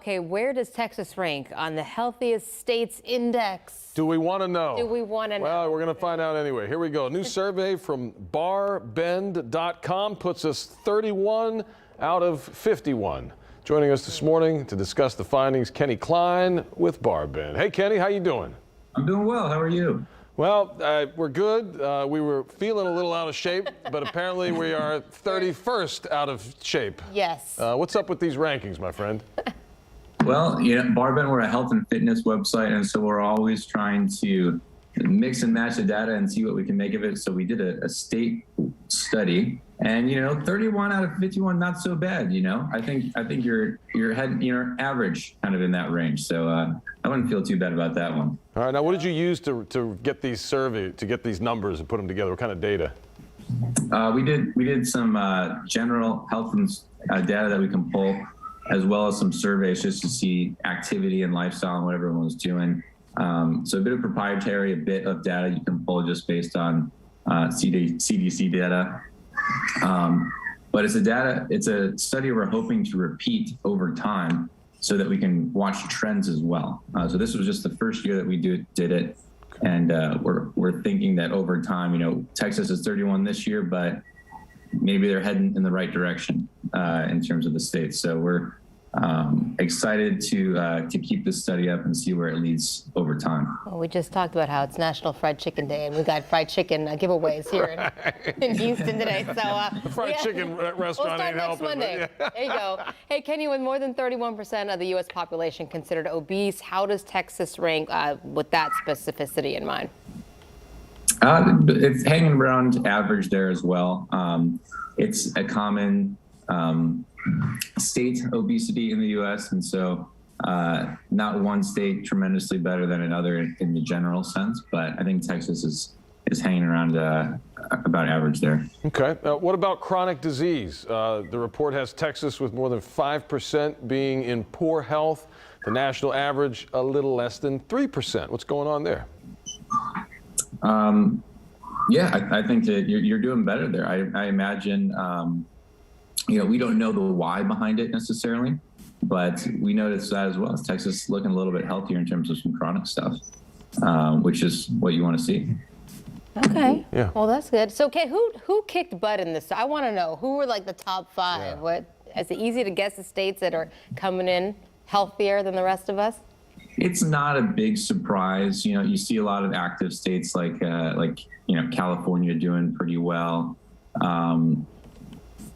Okay, where does Texas rank on the Healthiest States Index? Do we want to know? Do we want to know? Well, we're going to find out anyway. Here we go. A new survey from barbend.com puts us 31 out of 51. Joining us this morning to discuss the findings, Kenny Klein with Barbend. Hey, Kenny, how you doing? I'm doing well. How are you? Well, we're good. We were feeling a little out of shape, but apparently we are 31st out of shape. Yes. What's up with these rankings, my friend? Well, Barbend, we're a health and fitness website, and so we're always trying to mix and match the data and see what we can make of it. So we did a state study, and 31 out of 51, not so bad. I think you're heading average, kind of in that range. So I wouldn't feel too bad about that one. All right, now what did you use to get these numbers and put them together? What kind of data? We did some general health and data that we can pull, as well as some surveys just to see activity and lifestyle and what everyone was doing. So a bit of proprietary, a bit of data you can pull just based on CDC data. But it's a study we're hoping to repeat over time so that we can watch trends as well. So this was just the first year that we did it. And we're thinking that over time, Texas is 31 this year, but maybe they're heading in the right direction in terms of the states. So we're excited to keep this study up and see where it leads over time. Well, we just talked about how it's National Fried Chicken Day, and we got fried chicken giveaways here in Houston today. So the fried chicken restaurant ain't helping. Monday. Yeah. There you go. Hey, Kenny, with more than 31% of the U.S. population considered obese, how does Texas rank with that specificity in mind? It's hanging around average there as well. It's a common state obesity in the U.S., and so not one state tremendously better than another in the general sense, but I think Texas is hanging around about average there. Okay. What about chronic disease? The report has Texas with more than 5% being in poor health. The national average a little less than 3%. What's going on there? I think that you're doing better there. I imagine, we don't know the why behind it necessarily, but we noticed that as well. As Texas looking a little bit healthier in terms of some chronic stuff, which is what you want to see. Okay. Yeah. Well, that's good. So, okay, who kicked butt in this? I want to know who were like the top five. Yeah. Is it easy to guess the states that are coming in healthier than the rest of us? It's not a big surprise. You see a lot of active states like California doing pretty well.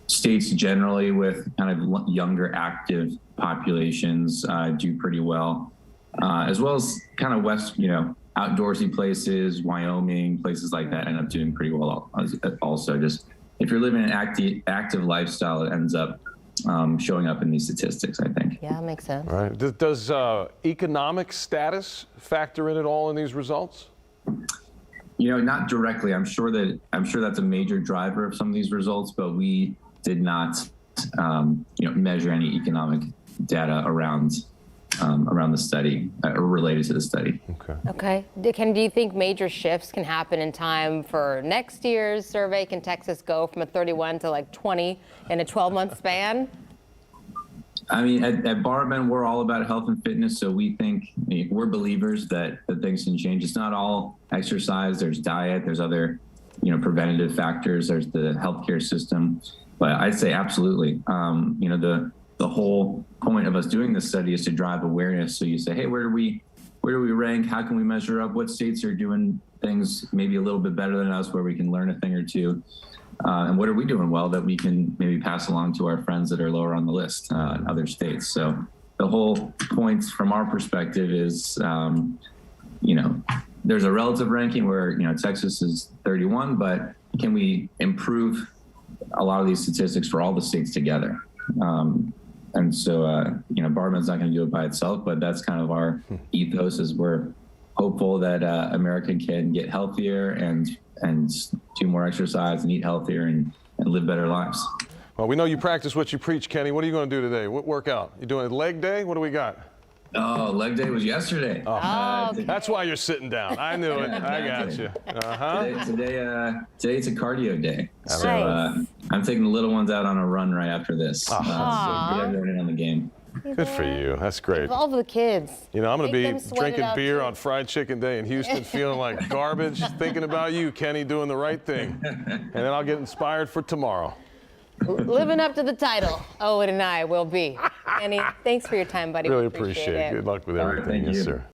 States generally with kind of younger active populations do pretty well, as well as kind of outdoorsy places, Wyoming, places like that end up doing pretty well also. Just if you're living an active lifestyle, it ends up showing up in these statistics, I think. Yeah, that makes sense. All right. Does economic status factor in at all in these results? Not directly. I'm sure that's a major driver of some of these results, but we did not, measure any economic data around the study or related to the study. Okay. Do you think major shifts can happen in time for next year's survey? Can Texas go from a 31 to like 20 in a 12-month span? I mean, at Barbend, we're all about health and fitness, so we're believers that things can change. It's not all exercise. There's diet. There's other, preventative factors. There's the healthcare system. But I'd say absolutely. The whole point of us doing this study is to drive awareness. So you say, hey, where do we rank? How can we measure up? What states are doing things maybe a little bit better than us, where we can learn a thing or two? And what are we doing well that we can maybe pass along to our friends that are lower on the list in other states? So the whole point from our perspective is, there's a relative ranking where, Texas is 31, but can we improve a lot of these statistics for all the states together? And so, Barbend's not going to do it by itself, but that's kind of our ethos, is we're hopeful that America can get healthier and do more exercise and eat healthier and live better lives. Well, we know you practice what you preach, Kenny. What are you going to do today? What workout? You doing a leg day? What do we got? Oh, leg day was yesterday. Okay. That's why you're sitting down. I knew it. I got you. Today it's a cardio day. So Nice. I'm taking the little ones out on a run right after this. So get everyone in on the game. Good for you. That's great. Involve the kids. You know, I'm going Make to them be sweat it drinking out, beer too. on Fried Chicken Day in Houston, feeling like garbage, thinking about you, Kenny, doing the right thing. And then I'll get inspired for tomorrow. Living up to the title, Owen and I will be. Kenny, thanks for your time, buddy. Really We appreciate it. Good luck with All right, everything. thank Yes, you. sir.